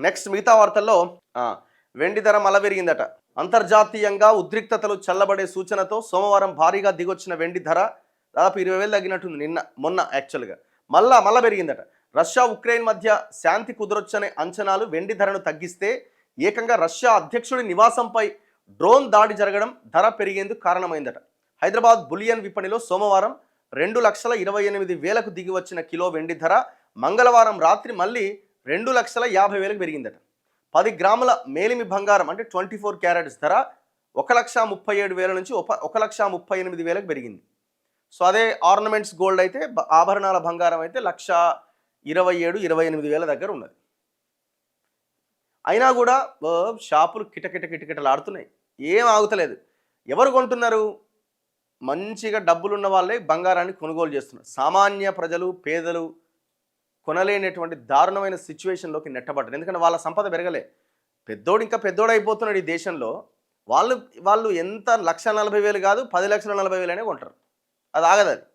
Next మిగతా వార్తల్లో ఆ, వెండి ధర మల పెరిగిందట. అంతర్జాతీయంగా ఉద్రిక్తతలు చల్లబడే సూచనతో సోమవారం భారీగా దిగొచ్చిన వెండి ధర దాదాపు 20,000 తగ్గినట్టుంది మొన్న యాక్చువల్గా. మళ్ళా పెరిగిందట. రష్యా ఉక్రెయిన్ మధ్య శాంతి కుదరొచ్చనే అంచనాలు వెండి ధరను తగ్గిస్తే ఏకంగా రష్యా అధ్యక్షుడి నివాసంపై డ్రోన్ దాడి జరగడం ధర పెరిగేందుకు కారణమైందట. హైదరాబాద్ బులియన్ విపణిలో సోమవారం 2,28,000కు దిగి వచ్చిన కిలో వెండి ధర మంగళవారం రాత్రి మళ్ళీ 2,50,000కు పెరిగిందట. 10 గ్రాముల మేలిమి బంగారం అంటే 24 క్యారెట్స్ ధర 1,37,000 నుంచి 1,38,000కు పెరిగింది. సో అదే ఆర్నమెంట్స్ గోల్డ్ అయితే ఆభరణాల బంగారం అయితే 1,27,000-28,000 దగ్గర ఉన్నది. అయినా కూడా షాపులు కిటకిటలాడుతున్నాయి, ఏం ఆగుతలేదు. ఎవరు కొంటున్నారు? మంచిగా డబ్బులున్న వాళ్ళే బంగారాన్ని కొనుగోలు చేస్తున్నారు. సామాన్య ప్రజలు, పేదలు కొనలేనటువంటి దారుణమైన సిచ్యువేషన్లోకి నెట్టబడ్డారు. ఎందుకంటే వాళ్ళ సంపద పెరగలే. పెద్దోడు ఇంకా పెద్దోడు అయిపోతున్నాడు ఈ దేశంలో. వాళ్ళు ఎంత 1,40,000 కాదు 10,40,000 కొంటారు. అది ఆగదు.